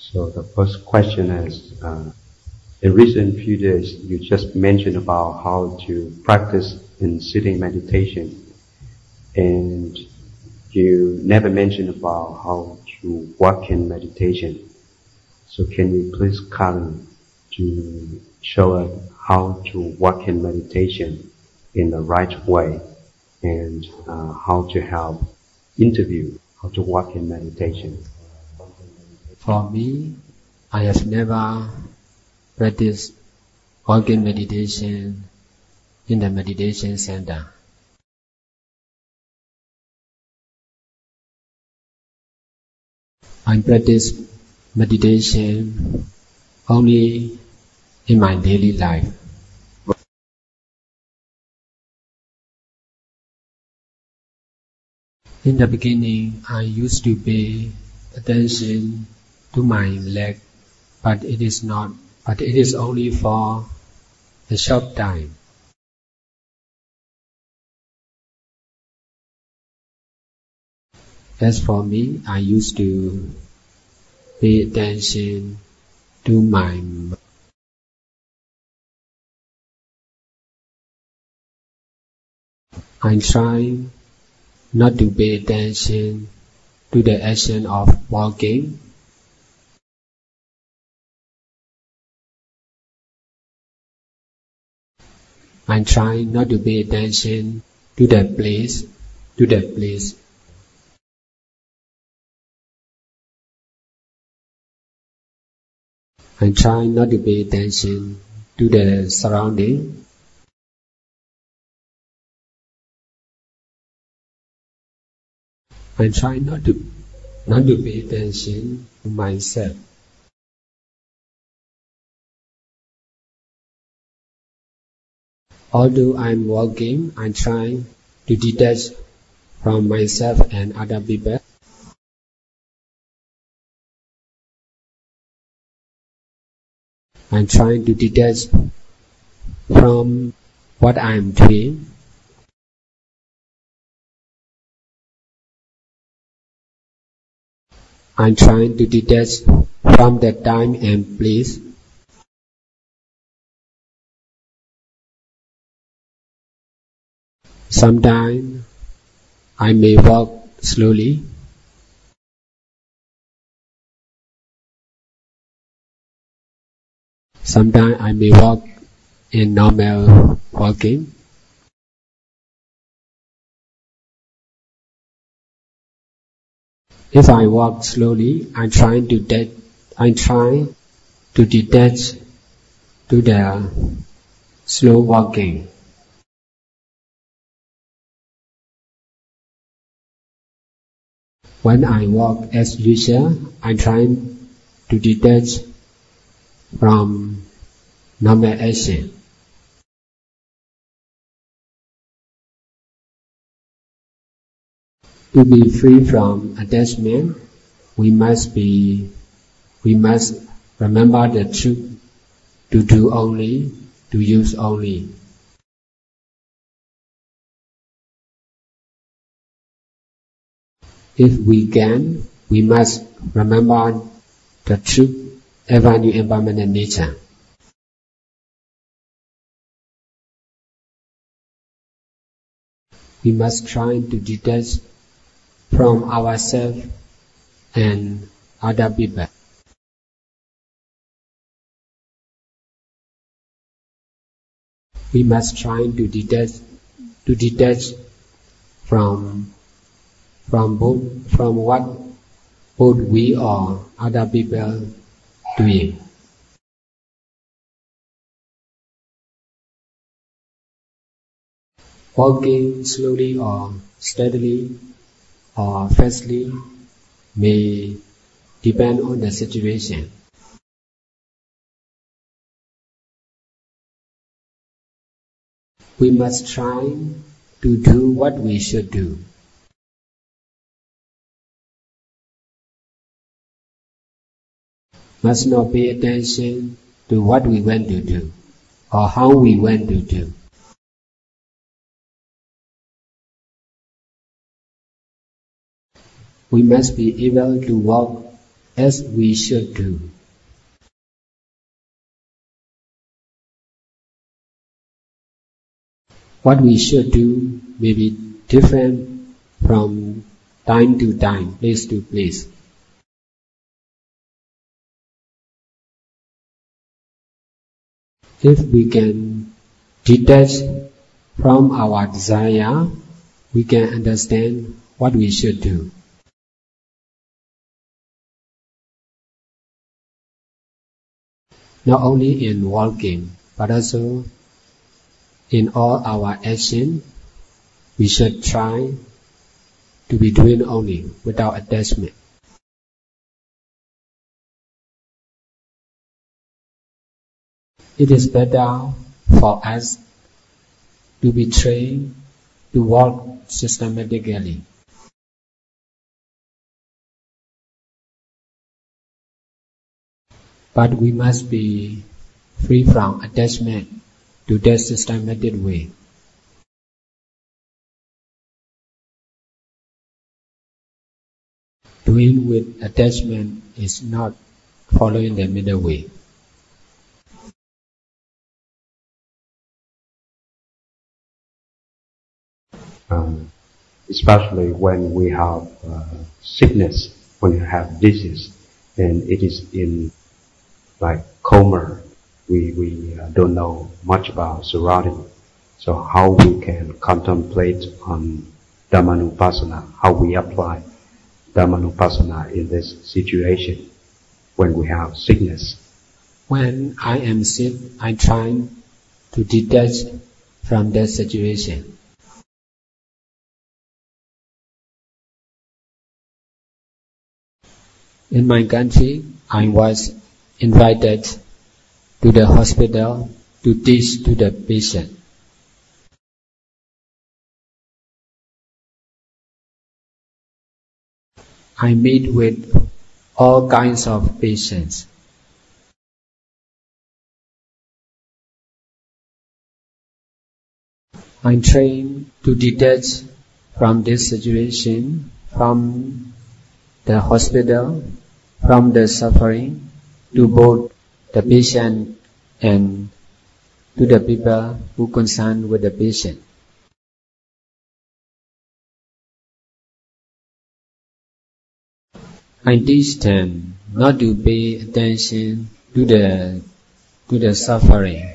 So the first question is, in recent few days, you just mentioned about how to practice in sitting meditation, and you never mentioned about how to walk in meditation. So can you please come to show us how to walk in meditation in the right way, and how to help interview how to walk in meditation? For me, I have never practiced walking meditation in the meditation center. I practice meditation only in my daily life. In the beginning, I used to pay attention to my leg, but it is only for a short time. As for me, I used to pay attention to my mouth. I try not to pay attention to the action of walking. I try not to pay attention to the place. I try not to pay attention to the surrounding. I try not to pay attention to myself. Although I'm walking, I try to detach from myself and other people. I'm trying to detach from what I'm doing. I'm trying to detach from the time and place. Sometimes I may walk slowly. Sometimes I may walk in normal walking. If I walk slowly, I try to detach to the slow walking. When I walk as usual, I try to detach from normal action. To be free from attachment, we must remember the truth, to do only, to use only. If we can, we must remember the truth, ever new impermanent nature. We must try to detach from ourselves and other people. We must try to detach from what both we or other people doing. Walking slowly or steadily or fastly may depend on the situation. We must try to do what we should do. Must not pay attention to what we want to do or how we want to do. We must be able to walk as we should do. What we should do may be different from time to time, place to place. If we can detach from our desire, we can understand what we should do. Not only in walking, but also in all our action, we should try to be doing only without attachment. It is better for us to be trained to walk systematically. But we must be free from attachment to that systematic way. Doing with attachment is not following the middle way. Especially when we have sickness, when you have disease, and it is in like coma, we don't know much about surrounding. So how we can contemplate on Dhammanupassana, how we apply Dhammanupassana in this situation when we have sickness. When I am sick, I try to detach from that situation. In my country, I was invited to the hospital to teach to the patient. I meet with all kinds of patients. I train to detach from this situation, from the hospital, from the suffering, to both the patient and to the people who concerned with the patient. I teach them not to pay attention to the suffering.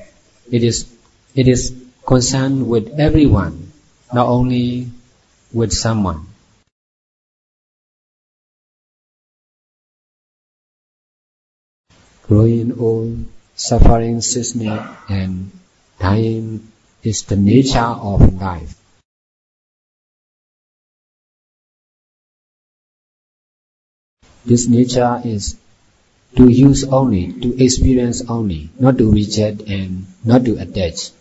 It is concerned with everyone, not only with someone. Growing old, suffering, sickness, and dying is the nature of life. This nature is to use only, to experience only, not to reject and not to attach.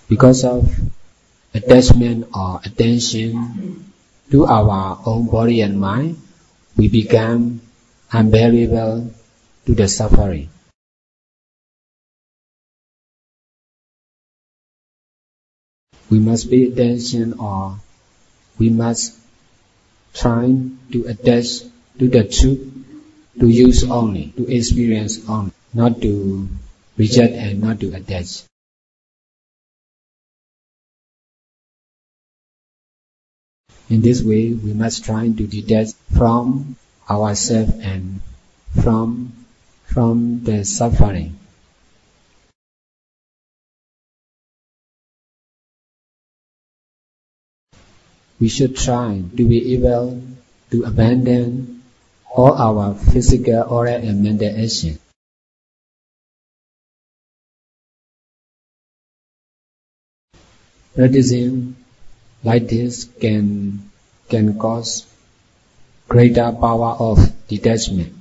Because of attachment or attention to our own body and mind, we become unbearable to the suffering. We must pay attention, or we must try to attach to the truth, to use only, to experience only, not to reject and not to attach. In this way, we must try to detach from ourselves and from the suffering. We should try to be able to abandon all our physical, oral, and mental action. Practicing like this can cause greater power of detachment.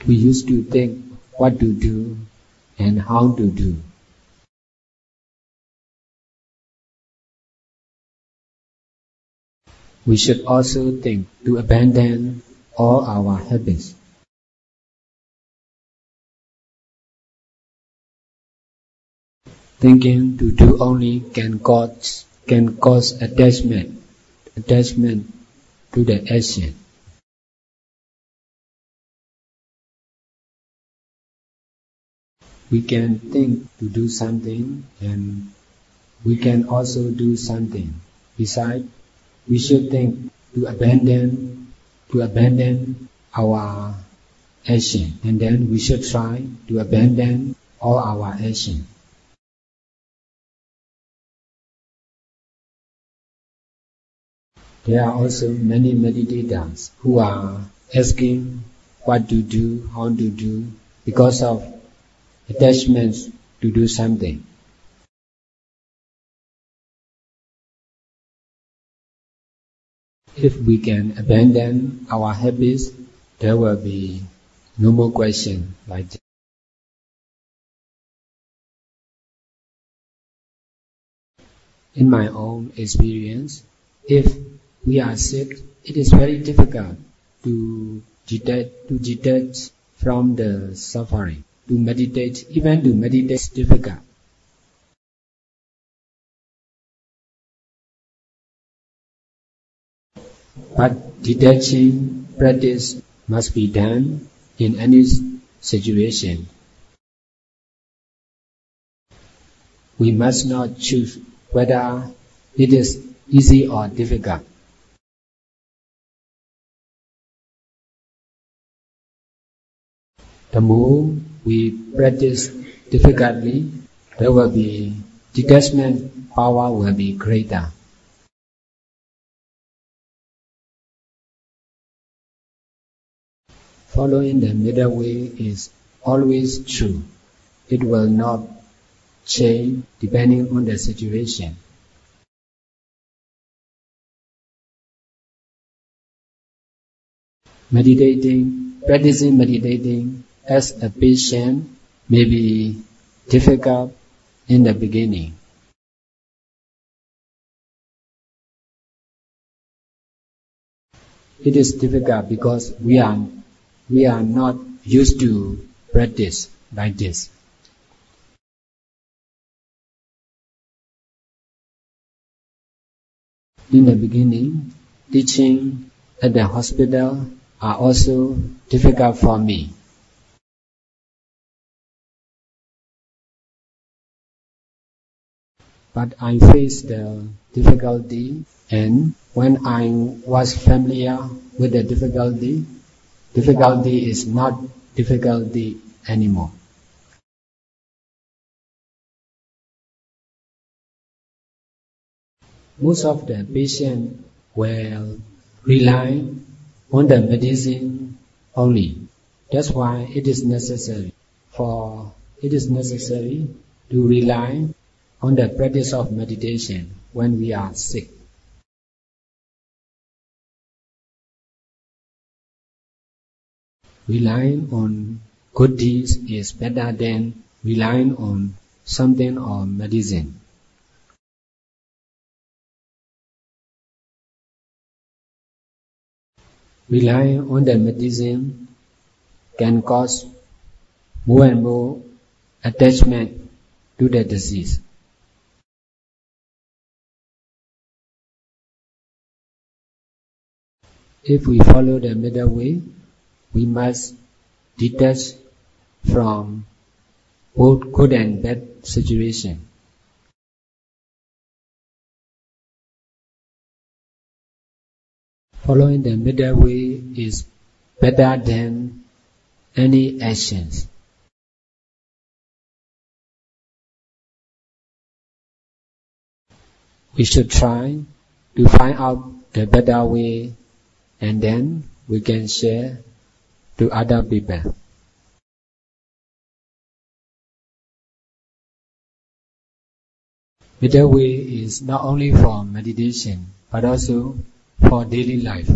We used to think what to do and how to do. We should also think to abandon all our habits. Thinking to do only can cause attachment to the action. We can think to do something and we can also do something. Besides, we should think to abandon our action, and then we should try to abandon all our action. There are also many meditators who are asking what to do, how to do, because of attachments to do something. If we can abandon our habits, there will be no more question like this. In my own experience, if we are sick, it is very difficult to detach from the suffering. To meditate, even to meditate is difficult. But detaching practice must be done in any situation. We must not choose whether it is easy or difficult. The more we practice difficultly, there will be detachment power will be greater. Following the middle way is always true. It will not change depending on the situation. Practicing meditating as a patient may be difficult in the beginning. It is difficult because we are not used to practice like this. In the beginning, teaching at the hospital are also difficult for me. But I faced the difficulty, and when I was familiar with the difficulty is not difficulty anymore. Most of the patients will rely on the medicine only. That's why it is necessary to rely on the practice of meditation when we are sick. Relying on good deeds is better than relying on something or medicine. Relying on the medicine can cause more and more attachment to the disease. If we follow the middle way, we must detach from both good and bad situation. Following the middle way is better than any actions. We should try to find out the better way, and then we can share to other people. Middle way is not only for meditation, but also for daily life.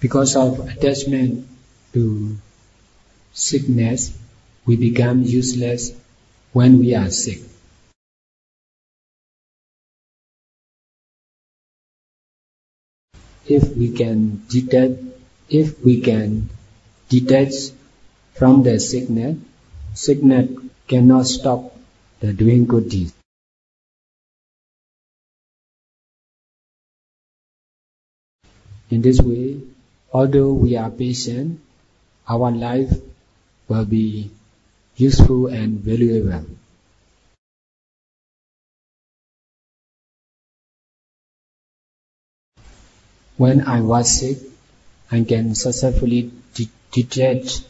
Because of attachment to sickness, we become useless when we are sick. If we can detach from the sickness, sickness cannot stop the doing good deeds. In this way, although we are patient, our life will be useful and valuable. When I was sick, I can successfully detach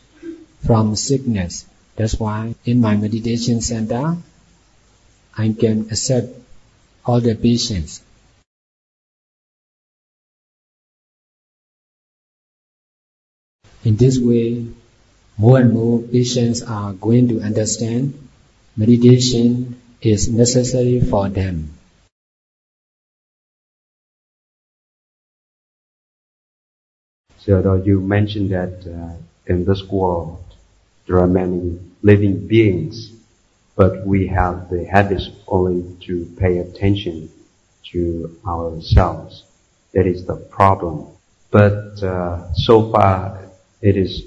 from sickness. That's why in my meditation center, I can accept all the patients. In this way, more and more patients are going to understand meditation is necessary for them. So you mentioned that in this world there are many living beings, but we have the habit only to pay attention to ourselves. That is the problem. But so far it is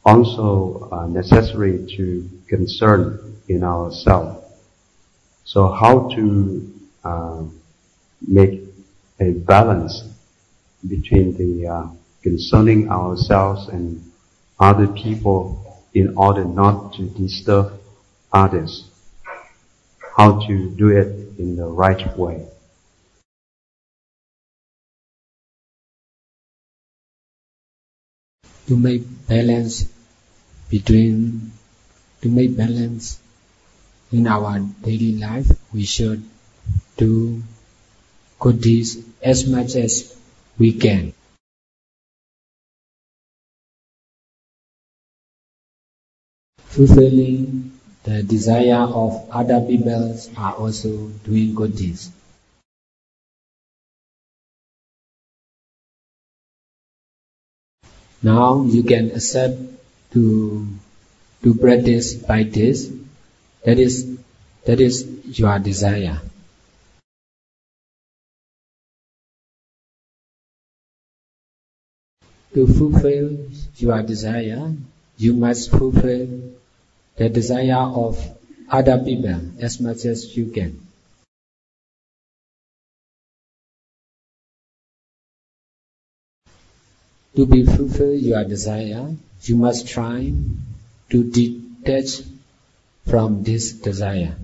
also necessary to concern in ourselves. So how to make a balance between the concerning ourselves and other people in order not to disturb others? How to do it in the right way? To make balance in our daily life, we should do good deeds as much as we can. Fulfilling the desire of other people are also doing good deeds. Now you can accept to practice by this. That is your desire. To fulfill your desire, you must fulfill the desire of other people as much as you can. To fulfill your desire, you must try to detach from this desire.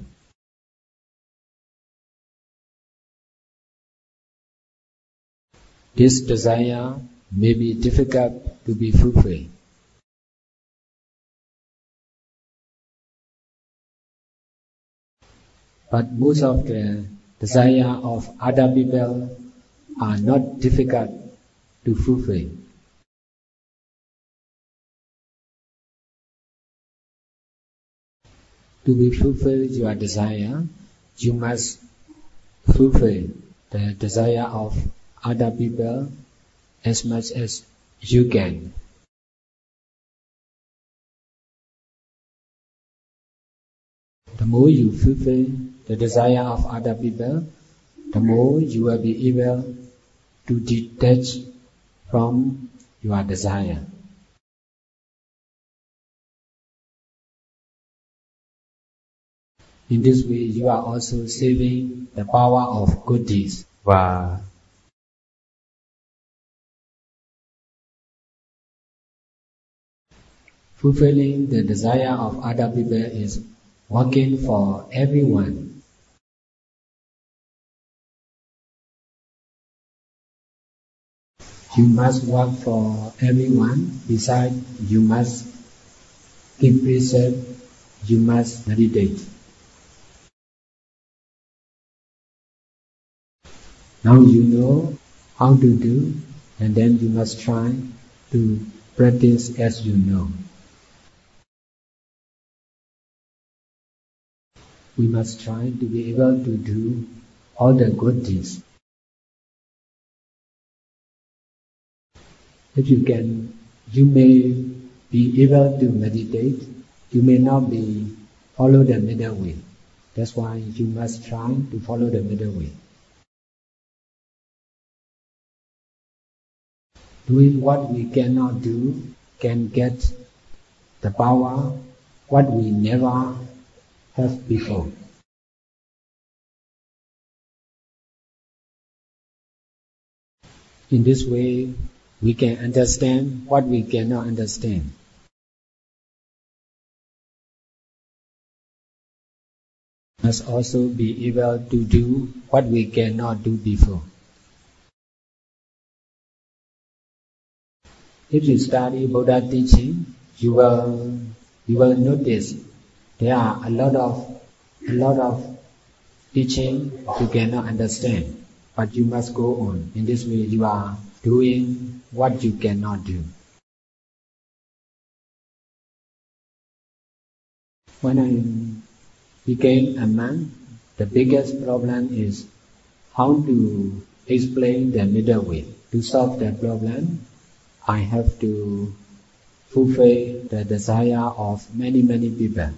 This desire may be difficult to be fulfilled. But most of the desire of other people are not difficult to fulfill. To fulfill your desire, you must fulfill the desire of other people as much as you can. The more you fulfill the desire of other people, the more you will be able to detach from your desire. In this way, you are also saving the power of good deeds. Và fulfilling the desire of other people is working for everyone. You must work for everyone. Besides, you must keep precept, you must meditate. Now you know how to do, and then you must try to practice as you know. We must try to be able to do all the good deeds. If you can, you may be able to meditate, you may not be follow the middle way. That's why you must try to follow the middle way. Doing what we cannot do can get the power what we never have before. In this way, we can understand what we cannot understand. Must also be able to do what we cannot do before. If you study Buddha teaching, you will notice there are a lot of teaching you cannot understand, but you must go on. In this way, you are doing what you cannot do. When I became a monk, the biggest problem is how to explain the middle way. To solve that problem, I have to fulfill the desire of many people.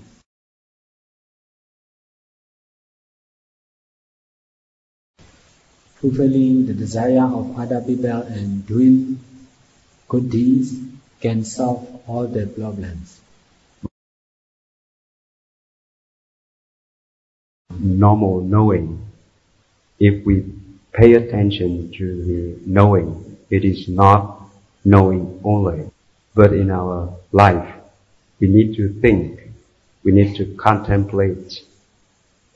Fulfilling the desire of other people and doing good deeds can solve all the problems. Normal knowing, if we pay attention to the knowing, it is not knowing only, but in our life we need to think, we need to contemplate,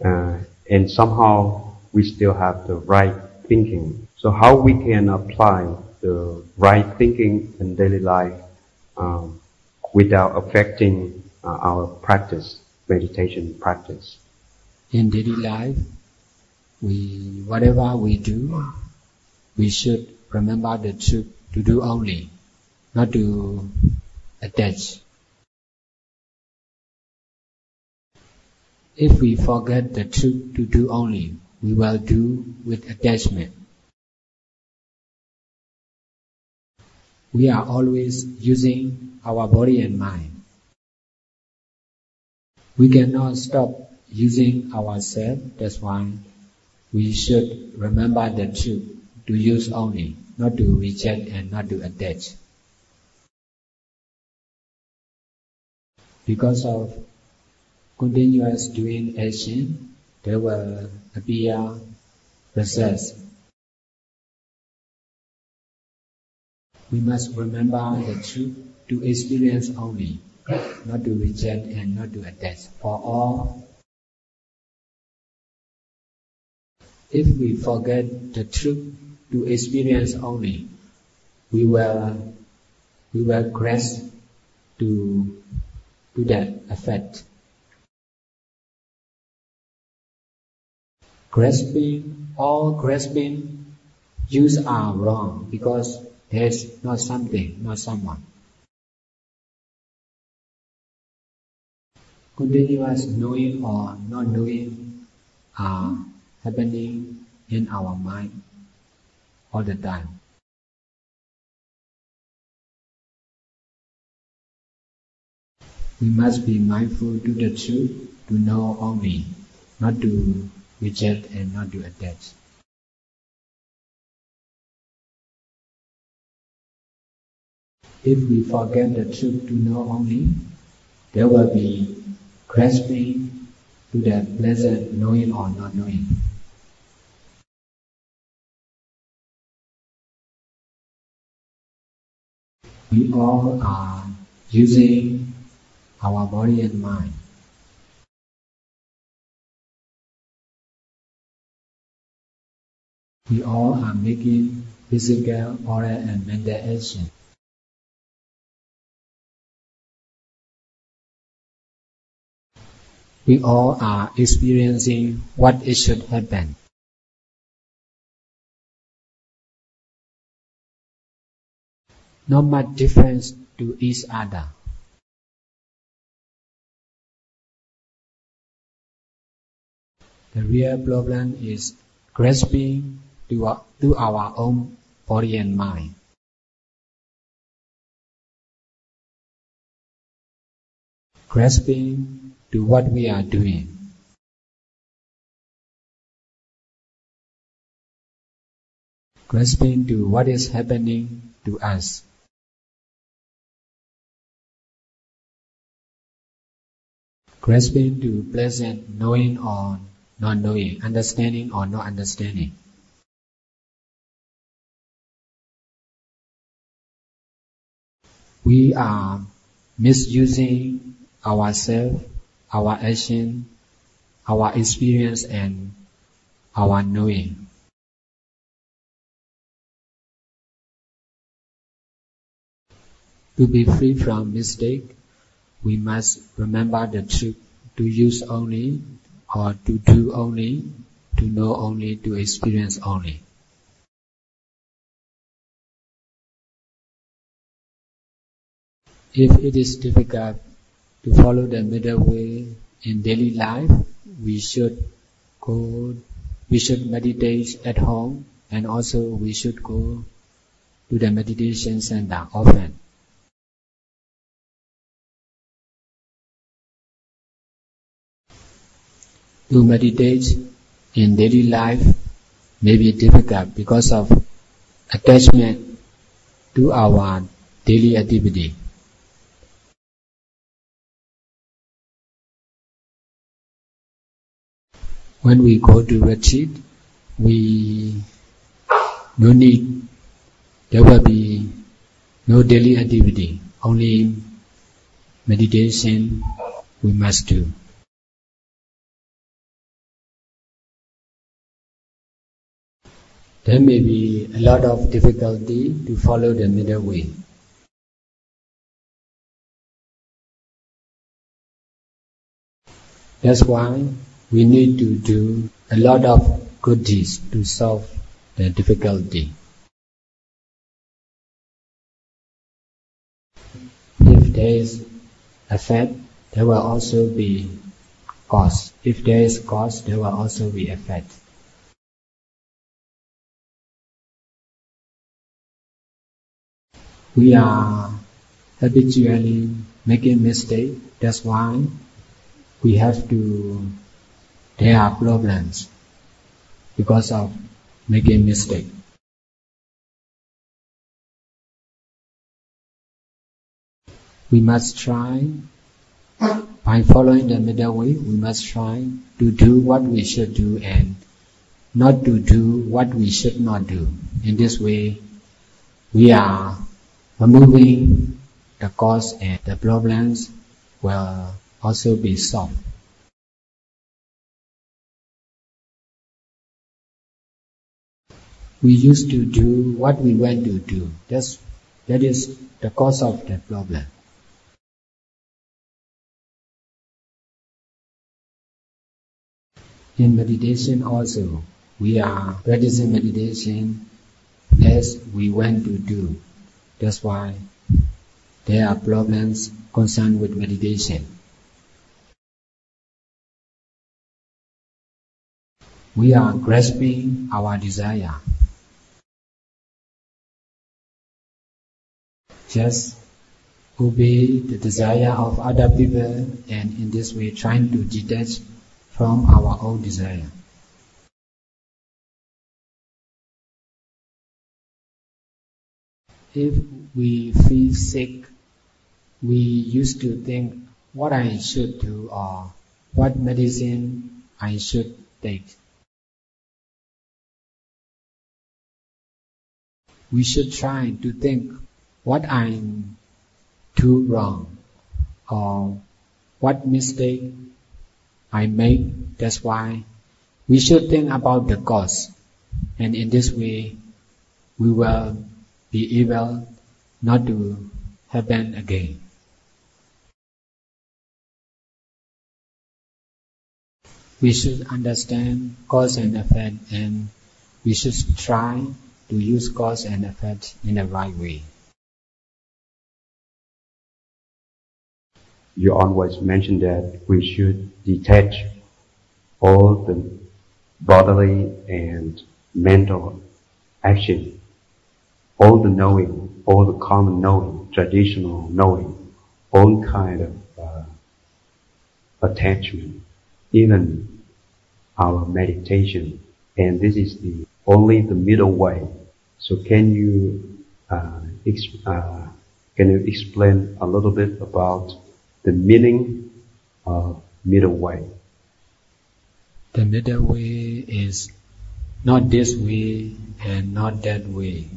and somehow we still have the right thinking. So how we can apply the right thinking in daily life without affecting our practice, meditation practice? In daily life, whatever we do, we should remember the truth to do only, not to attach. If we forget the truth to do only, we will do with attachment. We are always using our body and mind. We cannot stop using ourselves, that's why we should remember the truth to use only, not to reject and not to attach. Because of continuous doing action, there will appear results. We must remember the truth to experience only, not to reject and not to attach. For all, if we forget the truth to experience only, we will grasp to that effect. All grasping views are wrong because there is not something, not someone. Continuous knowing or not knowing are happening in our mind all the time. We must be mindful to the truth to know only, not to reject and not to attach. If we forget the truth to know only, there will be grasping to the pleasant knowing or not knowing. We all are using our body and mind. We all are making physical, oral and mental action. We all are experiencing what it should happen. Not much difference to each other. The real problem is grasping to our own body and mind. Grasping to what we are doing. Grasping to what is happening to us. grasping to pleasant, knowing or not knowing, understanding or not understanding. We are misusing ourselves, our action, our experience and our knowing. To be free from mistake, we must remember the truth, to use only, or to do only, to know only, to experience only. If it is difficult to follow the middle way in daily life, we should meditate at home, and also we should go to the meditation center often. To meditate in daily life may be difficult because of attachment to our daily activity. When we go to retreat, there will be no daily activity, only meditation we must do. There may be a lot of difficulty to follow the middle way. That's why we need to do a lot of good deeds to solve the difficulty. If there is effect, there will also be cause. If there is cause, there will also be effect. We are habitually making mistakes. That's why there are problems because of making mistakes. We must try, by following the middle way, we must try to do what we should do and not to do what we should not do. In this way, we are removing the cause and the problems will also be solved. We used to do what we want to do. That is the cause of the problem. In meditation also, we are practicing meditation as we want to do. That's why there are problems concerned with meditation. We are grasping our desire. Just obey the desire of other people, and in this way trying to detach from our own desire. If we feel sick, we used to think what I should do or what medicine I should take. We should try to think what I'm do wrong or what mistake I make. That's why we should think about the cause, and in this way we will be able not to happen again. We should understand cause and effect, and we should try to use cause and effect in the right way. You always mention that we should detach all the bodily and mental action, all the knowing, all the common knowing, traditional knowing, all kind of attachment, even our meditation, and this is only the middle way. So can you explain a little bit about the meaning of middle way. The middle way is not this way and not that way.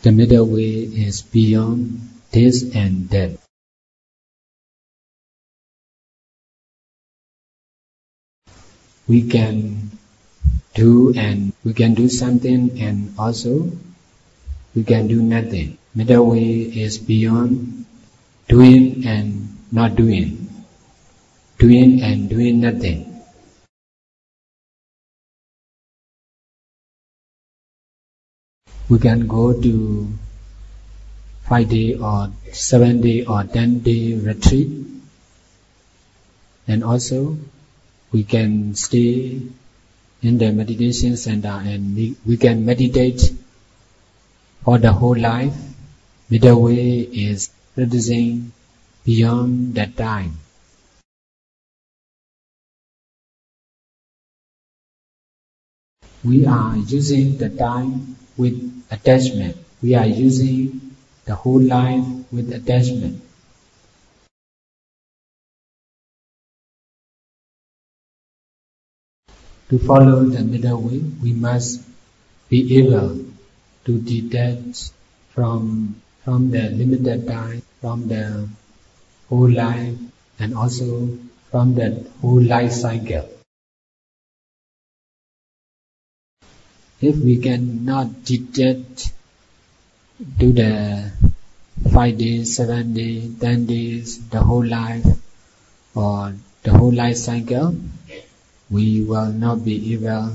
The middle way is beyond this and that. We can do something and also we can do nothing. Middle way is beyond doing and not doing. Doing and doing nothing. We can go to 5-day or 7-day or 10-day retreat, and also we can stay in the meditation center and we can meditate for the whole life. Middle way is practicing beyond that time. We are using the time with attachment. We are using the whole life with attachment. To follow the middle way, we must be able to detach from the limited time, from the whole life, and also from the whole life cycle. If we cannot detach to the 5 days, 7 days, 10 days, the whole life, or the whole life cycle, we will not be able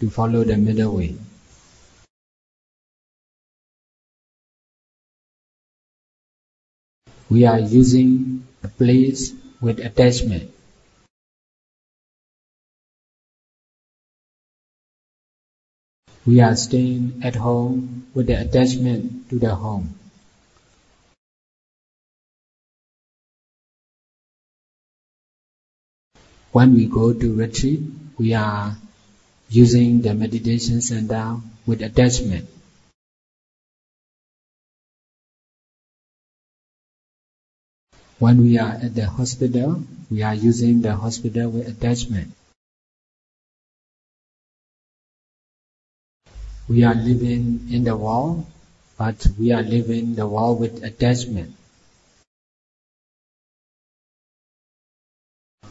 to follow the middle way. We are using a place with attachment. We are staying at home with the attachment to the home. When we go to retreat, we are using the meditation center with attachment. When we are at the hospital, we are using the hospital with attachment. We are living in the world, but we are living the world with attachment.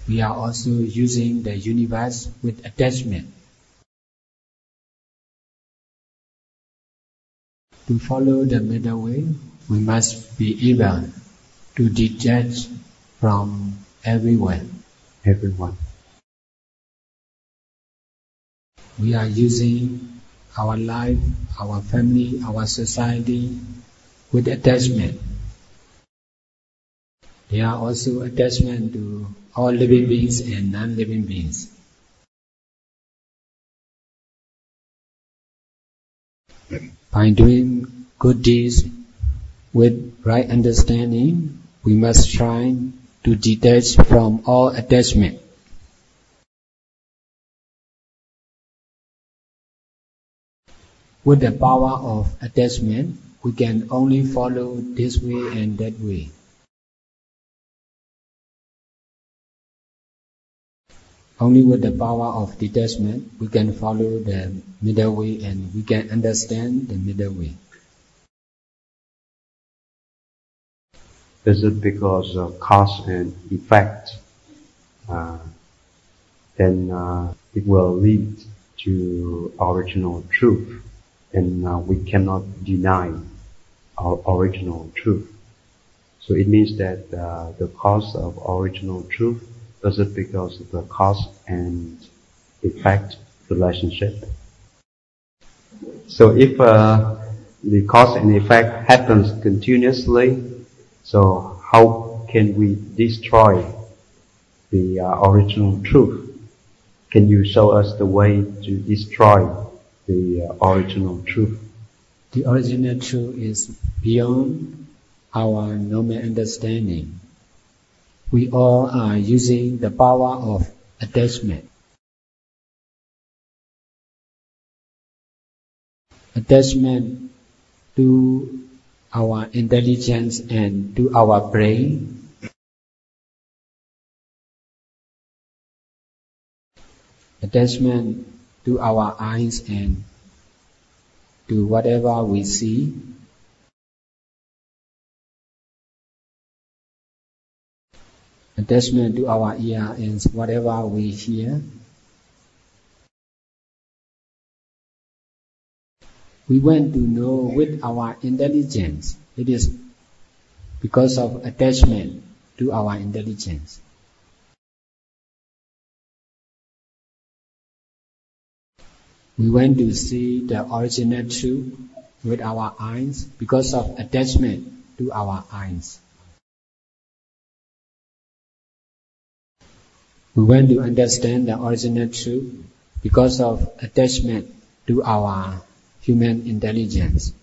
We are also using the universe with attachment. To follow the middle way, we must be able to detach from everyone. We are using our life, our family, our society with attachment. There are also attachment to all living beings and non-living beings. By doing good deeds with right understanding, we must try to detach from all attachment. With the power of attachment, we can only follow this way and that way. Only with the power of detachment, we can follow the middle way and we can understand the middle way. Is it because of cause and effect? Then it will lead to original truth. And we cannot deny our original truth. So it means that the cause of original truth is it because of the cause and effect relationship. So if the cause and effect happens continuously, so how can we destroy the original truth? Can you show us the way to destroy the original truth? The original truth is beyond our normal understanding. We all are using the power of attachment. Attachment to our intelligence and to our brain. Attachment to our eyes and to whatever we see. Attachment to our ear and whatever we hear. We want to know with our intelligence. It is because of attachment to our intelligence. We want to see the original truth with our eyes because of attachment to our eyes. We want to understand the original truth because of attachment to our human intelligence.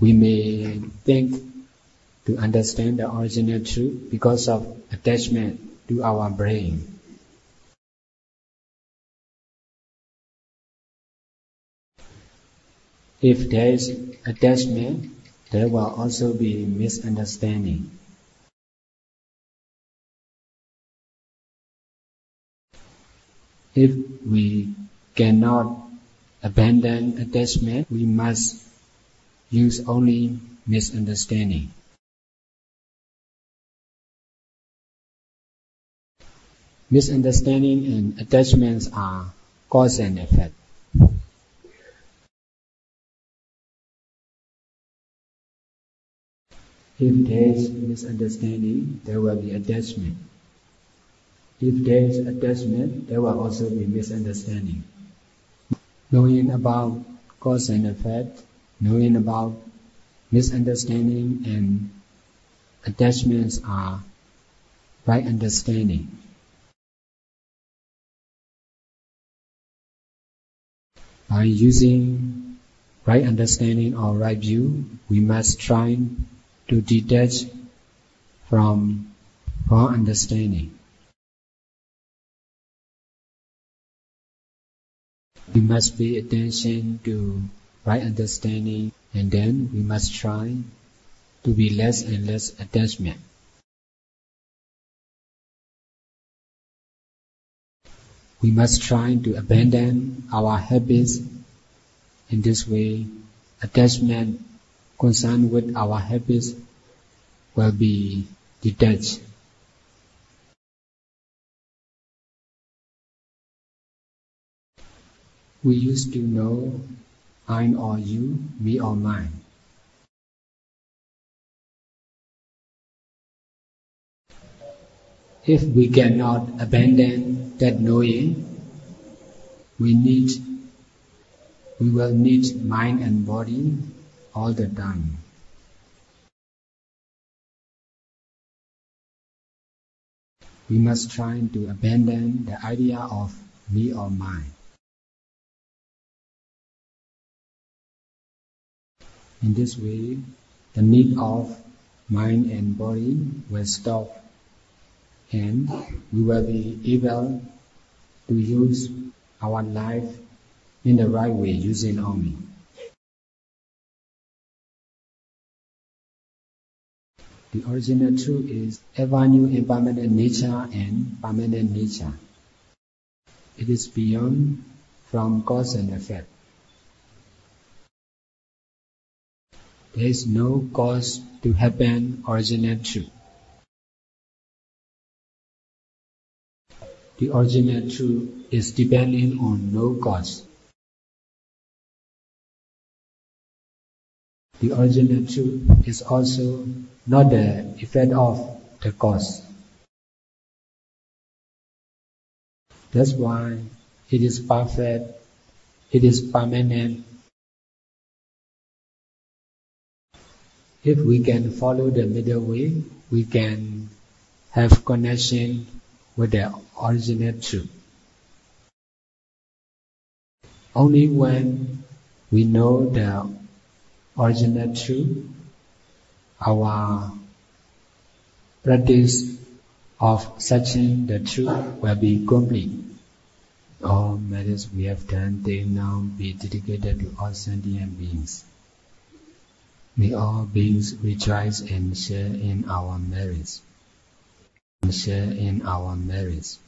We may think to understand the original truth because of attachment to our brain. If there is attachment, there will also be misunderstanding. If we cannot abandon attachment, we must use only misunderstanding. Misunderstanding and attachments are cause and effect. If there is misunderstanding, there will be attachment. If there is attachment, there will also be misunderstanding. Knowing about cause and effect, knowing about misunderstanding and attachments are right understanding. By using right understanding or right view, we must try to detach from wrong understanding. We must pay attention to right understanding, and then we must try to be less and less attachment. We must try to abandon our habits. In this way, attachment concerned with our habits will be detached. We used to know I or you, me or mine. If we cannot abandon that knowing, we will need mind and body all the time. We must try to abandon the idea of me or mine. In this way, the need of mind and body will stop, and we will be able to use our life in the right way, using only. The original truth is ever new impermanent nature and permanent nature. It is beyond from cause and effect. There is no cause to happen original truth. The original truth is depending on no cause. The original truth is also not the effect of the cause. That's why it is perfect, it is permanent. If we can follow the middle way, we can have connection with the original truth. Only when we know the original truth, our practice of searching the truth will be complete. All merits we have done till now be dedicated to all sentient beings. May all beings rejoice and share in our merits. Share in our merits.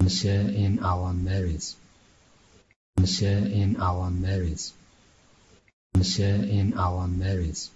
Share in our merits. Share in our merits. Share in our merits.